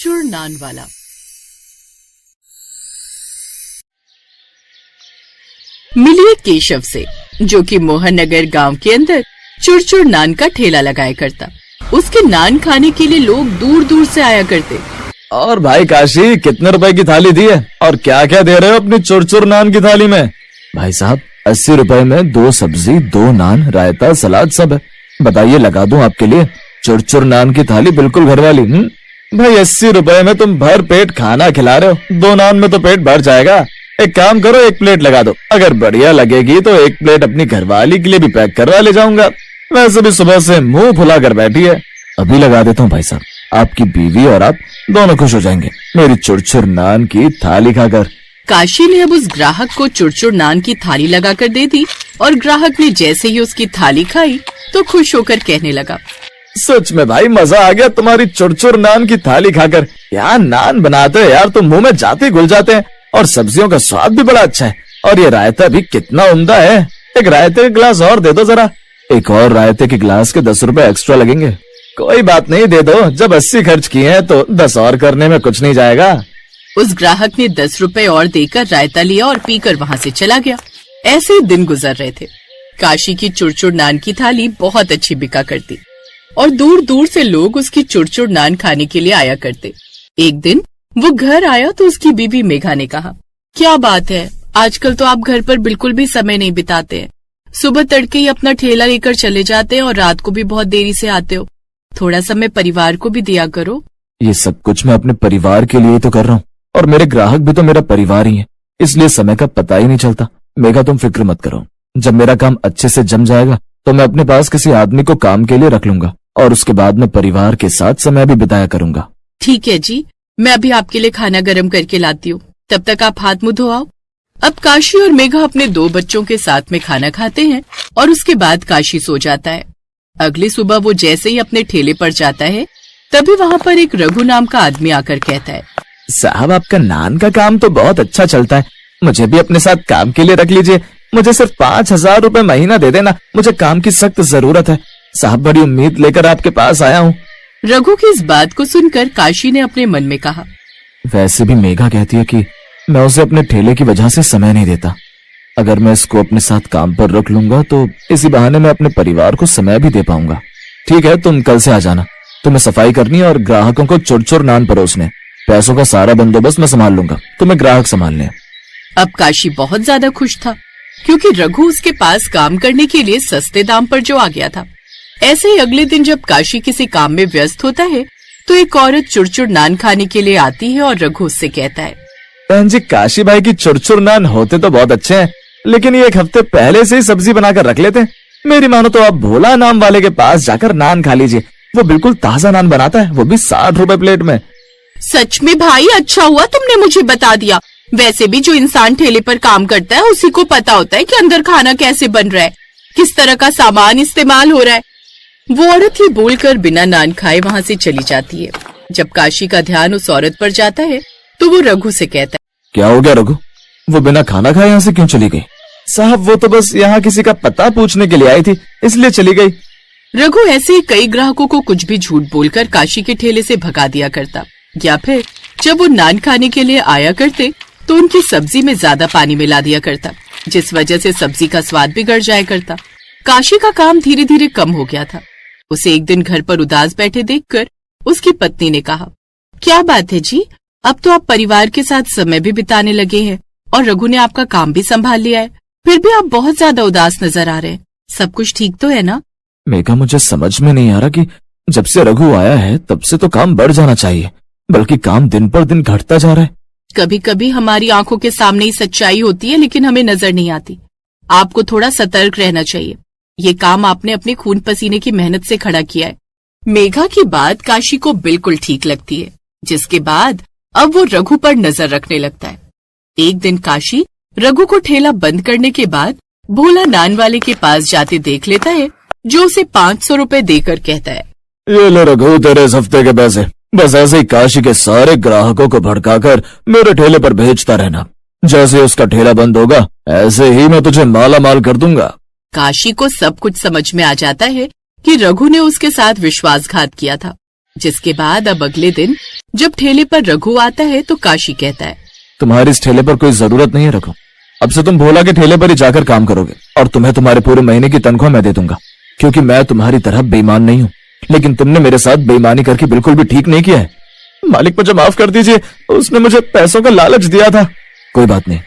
चुरचुर नान वाला। मिलिए केशव से, जो कि मोहन नगर गांव के अंदर चुरचुर नान का ठेला लगाया करता। उसके नान खाने के लिए लोग दूर दूर से आया करते। और भाई काशी, कितने रुपए की थाली दी है और क्या क्या दे रहे हो अपनी चुरचुर नान की थाली में? भाई साहब, 80 रुपए में 2 सब्जी, 2 नान, रायता, सलाद सब है। बताइए, लगा दूं आपके लिए चुरचुर नान की थाली, बिल्कुल घर वाली। भाई 80 रुपए में तुम भर पेट खाना खिला रहे हो, 2 नान में तो पेट भर जाएगा। एक काम करो, 1 प्लेट लगा दो। अगर बढ़िया लगेगी तो 1 प्लेट अपनी घरवाली के लिए भी पैक करवा ले जाऊंगा। वैसे भी सुबह से मुंह फुला कर बैठी है। अभी लगा देता हूँ भाई साहब, आपकी बीवी और आप दोनों खुश हो जाएंगे मेरी चुरचुर नान की थाली खाकर। काशी ने अब उस ग्राहक को चुरचुर नान की थाली लगाकर दे दी और ग्राहक ने जैसे ही उसकी थाली खाई तो खुश होकर कहने लगा, सच में भाई मजा आ गया तुम्हारी चुरचुर नान की थाली खाकर। यार नान बनाते हो यार, तो मुंह में जाते घुल जाते हैं और सब्जियों का स्वाद भी बड़ा अच्छा है। और ये रायता भी कितना उम्दा है। एक रायते का गिलास और दे दो जरा। एक और रायते के गिलास के 10 रुपए एक्स्ट्रा लगेंगे। कोई बात नहीं, दे दो। जब 80 खर्च किए हैं तो 10 और करने में कुछ नहीं जाएगा। उस ग्राहक ने 10 रुपए और देकर रायता लिया और पीकर वहाँ से चला गया। ऐसे ही दिन गुजर रहे थे। काशी की चुरचुर नान की थाली बहुत अच्छी बिका करती और दूर दूर से लोग उसकी चुरचुर नान खाने के लिए आया करते। एक दिन वो घर आया तो उसकी बीवी मेघा ने कहा, क्या बात है, आजकल तो आप घर पर बिल्कुल भी समय नहीं बिताते हैं। सुबह तड़के ही अपना ठेला लेकर चले जाते हैं और रात को भी बहुत देरी से आते हो। थोड़ा समय परिवार को भी दिया करो। ये सब कुछ मैं अपने परिवार के लिए तो कर रहा हूँ और मेरे ग्राहक भी तो मेरा परिवार ही है, इसलिए समय का पता ही नहीं चलता। मेघा, तुम फिक्र मत करो। जब मेरा काम अच्छे से जम जाएगा तो मैं अपने पास किसी आदमी को काम के लिए रख लूंगा और उसके बाद मैं परिवार के साथ समय भी बिताया करूंगा। ठीक है जी, मैं अभी आपके लिए खाना गर्म करके लाती हूँ, तब तक आप हाथ मुंह धोआओ। अब काशी और मेघा अपने 2 बच्चों के साथ में खाना खाते हैं और उसके बाद काशी सो जाता है। अगली सुबह वो जैसे ही अपने ठेले पर जाता है तभी वहाँ पर एक रघु नाम का आदमी आकर कहता है, साहब आपका नान का काम तो बहुत अच्छा चलता है, मुझे भी अपने साथ काम के लिए रख लीजिए। मुझे सिर्फ 5,000 रुपए महीना दे देना, मुझे काम की सख्त जरूरत है। साहब बड़ी उम्मीद लेकर आपके पास आया हूँ। रघु की इस बात को सुनकर काशी ने अपने मन में कहा, वैसे भी मेघा कहती है कि मैं उसे अपने ठेले की वजह से समय नहीं देता। अगर मैं इसको अपने साथ काम पर रख लूंगा तो इसी बहाने मैं अपने परिवार को समय भी दे पाऊंगा। ठीक है, तुम कल से आ जाना। तुम्हें सफाई करनी है और ग्राहकों को चुरचुर नान परोसने। पैसों का सारा बंदोबस्त मैं संभाल लूंगा, तुम्हें ग्राहक संभालने। अब काशी बहुत ज्यादा खुश था क्योंकि रघु उसके पास काम करने के लिए सस्ते दाम पर जो आ गया था। ऐसे ही अगले दिन जब काशी किसी काम में व्यस्त होता है तो एक औरत चुरचुर नान खाने के लिए आती है और रघु उससे कहता है, बहन जी, काशी भाई की चुरचुर नान होते तो बहुत अच्छे हैं, लेकिन ये 1 हफ्ते पहले से ही सब्जी बनाकर रख लेते हैं। मेरी मानो तो आप भोला नाम वाले के पास जाकर नान खा लीजिए, वो बिल्कुल ताजा नान बनाता है, वो भी 60 रुपए प्लेट में। सच में भाई, अच्छा हुआ तुमने मुझे बता दिया। वैसे भी जो इंसान ठेले पर काम करता है उसी को पता होता है कि अंदर खाना कैसे बन रहा है, किस तरह का सामान इस्तेमाल हो रहा है। वो औरत ही बोलकर बिना नान खाए वहाँ से चली जाती है। जब काशी का ध्यान उस औरत पर जाता है तो वो रघु से कहता है, क्या हो गया रघु, वो बिना खाना खाए यहाँ से क्यों चली गई? साहब वो तो बस यहाँ किसी का पता पूछने के लिए आई थी, इसलिए चली गई। रघु ऐसे ही कई ग्राहकों को कुछ भी झूठ बोलकर काशी के ठेले से भगा दिया करता, या फिर जब वो नान खाने के लिए आया करते तो उनकी सब्जी में ज्यादा पानी मिला दिया करता, जिस वजह से सब्जी का स्वाद बिगड़ जाया करता। काशी का काम धीरे धीरे कम हो गया था। उसे एक दिन घर पर उदास बैठे देखकर उसकी पत्नी ने कहा, क्या बात है जी, अब तो आप परिवार के साथ समय भी बिताने लगे हैं और रघु ने आपका काम भी संभाल लिया है, फिर भी आप बहुत ज्यादा उदास नजर आ रहे हैं। सब कुछ ठीक तो है ना? मेघा, मुझे समझ में नहीं आ रहा कि जब से रघु आया है तब से तो काम बढ़ जाना चाहिए, बल्कि काम दिन पर दिन घटता जा रहा है। कभी कभी हमारी आंखों के सामने ही सच्चाई होती है, लेकिन हमें नजर नहीं आती। आपको थोड़ा सतर्क रहना चाहिए। ये काम आपने अपने खून पसीने की मेहनत से खड़ा किया है। मेघा की बात काशी को बिल्कुल ठीक लगती है, जिसके बाद अब वो रघु पर नजर रखने लगता है। एक दिन काशी रघु को ठेला बंद करने के बाद भोला नान वाले के पास जाते देख लेता है, जो उसे 500 रुपए देकर कहता है, ये ले रघु तेरे इस हफ्ते के पैसे। बस ऐसे ही काशी के सारे ग्राहकों को भड़काकर मेरे ठेले पर भेजता रहना। जैसे उसका ठेला बंद होगा ऐसे ही मैं तुझे माला माल कर दूंगा। काशी को सब कुछ समझ में आ जाता है कि रघु ने उसके साथ विश्वासघात किया था। जिसके बाद अब अगले दिन जब ठेले पर रघु आता है तो काशी कहता है, तुम्हारी इस ठेले पर कोई जरूरत नहीं है रघु। अब से तुम भोला के ठेले पर ही जाकर काम करोगे और तुम्हें तुम्हारे पूरे महीने की तनख्वाह मैं दे दूंगा, क्योंकि मैं तुम्हारी तरह बेईमान नहीं हूँ। लेकिन तुमने मेरे साथ बेईमानी करके बिल्कुल भी ठीक नहीं किया है। मालिक मुझे माफ कर दीजिए, उसने मुझे पैसों का लालच दिया था। कोई बात नहीं,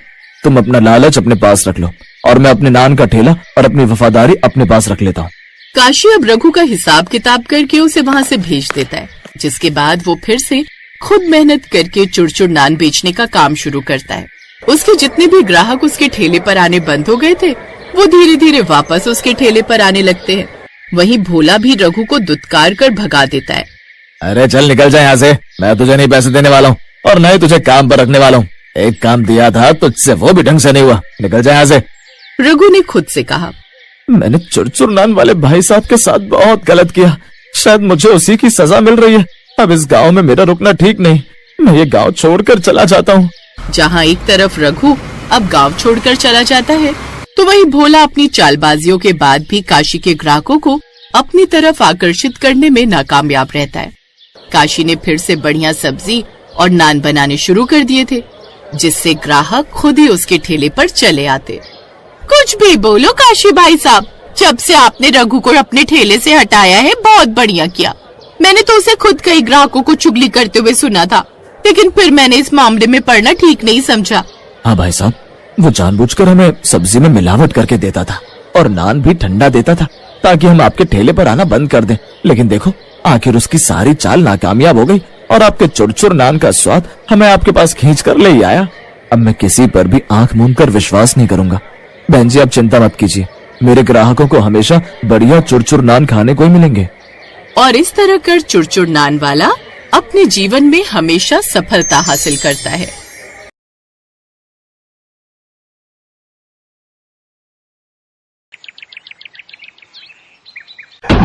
तुम अपना लालच अपने पास रख लो और मैं अपने नान का ठेला और अपनी वफादारी अपने पास रख लेता हूँ। काशी अब रघु का हिसाब किताब करके उसे वहाँ से भेज देता है, जिसके बाद वो फिर से खुद मेहनत करके चुरचुर नान बेचने का काम शुरू करता है। उसके जितने भी ग्राहक उसके ठेले पर आने बंद हो गए थे, वो धीरे धीरे वापस उसके ठेले पर आने लगते हैं। वहीं भोला भी रघु को दुत्कार कर भगा देता है। अरे चल निकल जाए यहाँ से, मैं तुझे नहीं पैसे देने वाला हूँ और न ही तुझे काम पर रखने वाला हूँ। एक काम दिया था तुझसे, वो भी ढंग से नहीं हुआ, निकल जाए यहाँ से। रघु ने खुद से कहा, मैंने चुरचुर नान वाले भाई साहब के साथ बहुत गलत किया, शायद मुझे उसी की सजा मिल रही है। अब इस गांव में मेरा रुकना ठीक नहीं, मैं ये गांव छोड़कर चला जाता हूँ। जहाँ एक तरफ रघु अब गांव छोड़कर चला जाता है, तो वहीं भोला अपनी चालबाजियों के बाद भी काशी के ग्राहकों को अपनी तरफ आकर्षित करने में नाकामयाब रहता है। काशी ने फिर से बढ़िया सब्जी और नान बनाने शुरू कर दिए थे, जिससे ग्राहक खुद ही उसके ठेले पर चले आते। कुछ भी बोलो काशी भाई साहब, जब से आपने रघु को अपने ठेले से हटाया है बहुत बढ़िया किया। मैंने तो उसे खुद कई ग्राहकों को चुगली करते हुए सुना था, लेकिन फिर मैंने इस मामले में पड़ना ठीक नहीं समझा। हाँ भाई साहब, वो जानबूझकर हमें सब्जी में मिलावट करके देता था और नान भी ठंडा देता था ताकि हम आपके ठेले पर आना बंद कर दें। लेकिन देखो, आखिर उसकी सारी चाल नाकामयाब हो गई और आपके चुरचुर नान का स्वाद हमें आपके पास खींच कर ले आया। अब मैं किसी पर भी आंख मूंद कर विश्वास नहीं करूंगा। बहन जी, आप चिंता मत कीजिए, मेरे ग्राहकों को हमेशा बढ़िया चुरचुर नान खाने को ही मिलेंगे। और इस तरह कर चुरचुर नान वाला अपने जीवन में हमेशा सफलता हासिल करता है।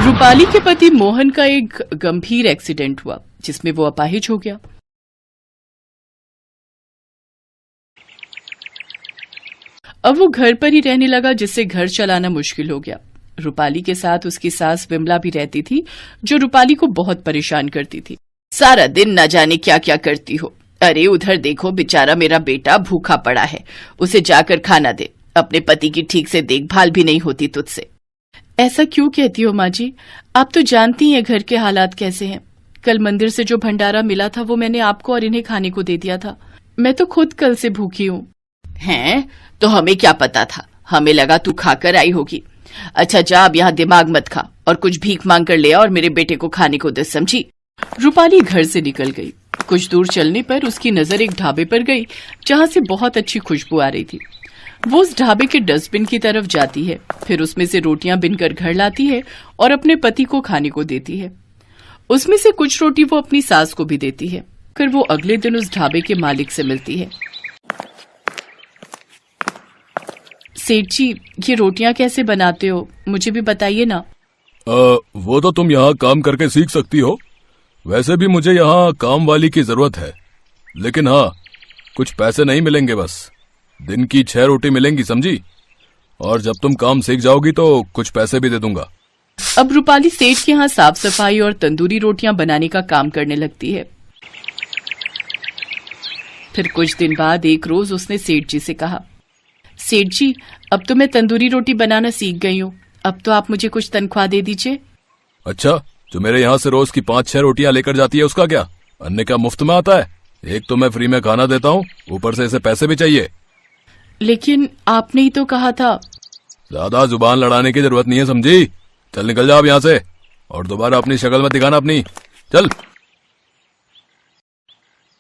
रूपाली के पति मोहन का एक गंभीर एक्सीडेंट हुआ, जिसमें वो अपाहिज हो गया। अब वो घर पर ही रहने लगा, जिससे घर चलाना मुश्किल हो गया। रूपाली के साथ उसकी सास विमला भी रहती थी, जो रूपाली को बहुत परेशान करती थी। सारा दिन न जाने क्या क्या करती हो। अरे उधर देखो, बेचारा मेरा बेटा भूखा पड़ा है, उसे जाकर खाना दे। अपने पति की ठीक से देखभाल भी नहीं होती तुझसे। ऐसा क्यों कहती हो माँ जी? आप तो जानती हैं घर के हालात कैसे हैं। कल मंदिर से जो भंडारा मिला था वो मैंने आपको और इन्हें खाने को दे दिया था। मैं तो खुद कल से भूखी हूँ। हैं? तो हमें क्या पता था, हमें लगा तू खाकर आई होगी। अच्छा जा, अब यहाँ दिमाग मत खा और कुछ भीख मांग कर ले आ और मेरे बेटे को खाने को दे, समझी? रूपाली घर से निकल गई। कुछ दूर चलने पर उसकी नजर एक ढाबे पर गई, जहाँ से बहुत अच्छी खुशबू आ रही थी। वो उस ढाबे के डस्टबिन की तरफ जाती है, फिर उसमें से रोटियां बिनकर घर लाती है और अपने पति को खाने को देती है। उसमें से कुछ रोटी वो अपनी सास को भी देती है। फिर वो अगले दिन उस ढाबे के मालिक से मिलती है। सेठ जी, ये रोटियां कैसे बनाते हो, मुझे भी बताइए ना। वो तो तुम यहाँ काम करके सीख सकती हो। वैसे भी मुझे यहाँ काम वाली की जरूरत है, लेकिन हाँ, कुछ पैसे नहीं मिलेंगे, बस दिन की 6 रोटी मिलेंगी, समझी? और जब तुम काम सीख जाओगी तो कुछ पैसे भी दे दूंगा। अब रूपाली सेठ के यहाँ साफ सफाई और तंदूरी रोटियां बनाने का काम करने लगती है। फिर कुछ दिन बाद एक रोज उसने सेठ जी से कहा, सेठ जी, अब तो मैं तंदूरी रोटी बनाना सीख गई हूँ, अब तो आप मुझे कुछ तनख्वाह दे दीजिए। अच्छा, जो मेरे यहाँ से रोज की 5-6 रोटियां लेकर जाती है उसका क्या? अन्य क्या मुफ्त में आता है? एक तो मैं फ्री में खाना देता हूँ, ऊपर से इसे पैसे भी चाहिए। लेकिन आपने ही तो कहा था। ज्यादा जुबान लड़ाने की जरूरत नहीं है, समझी? चल निकल जाओ यहाँ से और दोबारा अपनी शक्ल मत दिखाना अपनी। चल।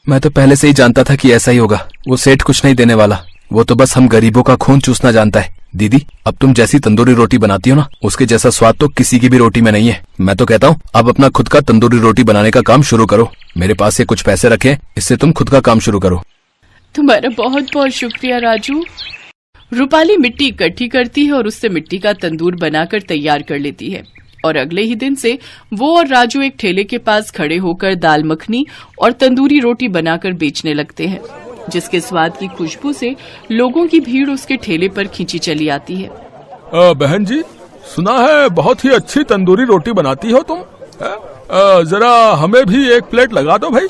मैं तो पहले से ही जानता था कि ऐसा ही होगा। वो सेठ कुछ नहीं देने वाला, वो तो बस हम गरीबों का खून चूसना जानता है। दीदी, अब तुम जैसी तंदूरी रोटी बनाती हो ना, उसके जैसा स्वाद तो किसी की भी रोटी में नहीं है। मैं तो कहता हूँ अब अपना खुद का तंदूरी रोटी बनाने का काम शुरू करो। मेरे पास से कुछ पैसे रखे, इससे तुम खुद का काम शुरू करो। तुम्हारा बहुत बहुत शुक्रिया राजू। रूपाली मिट्टी इकट्ठी करती है और उससे मिट्टी का तंदूर बनाकर तैयार कर लेती है। और अगले ही दिन से वो और राजू एक ठेले के पास खड़े होकर दाल मखनी और तंदूरी रोटी बनाकर बेचने लगते हैं, जिसके स्वाद की खुशबू से लोगों की भीड़ उसके ठेले पर खींची चली आती है। बहन जी, सुना है बहुत ही अच्छी तंदूरी रोटी बनाती हो तुम। जरा हमें भी एक प्लेट लगा दो भाई।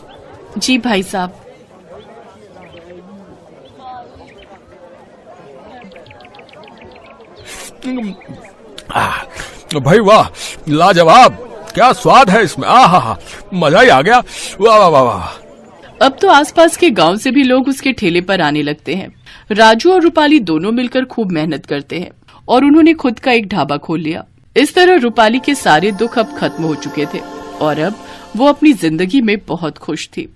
जी भाई साहब। भाई वाह, लाजवाब, क्या स्वाद है इसमें। आहा, मजा ही आ गया। वाह वाह वाह वाह। अब तो आसपास के गांव से भी लोग उसके ठेले पर आने लगते हैं। राजू और रूपाली दोनों मिलकर खूब मेहनत करते हैं और उन्होंने खुद का एक ढाबा खोल लिया। इस तरह रूपाली के सारे दुख अब खत्म हो चुके थे और अब वो अपनी जिंदगी में बहुत खुश थी।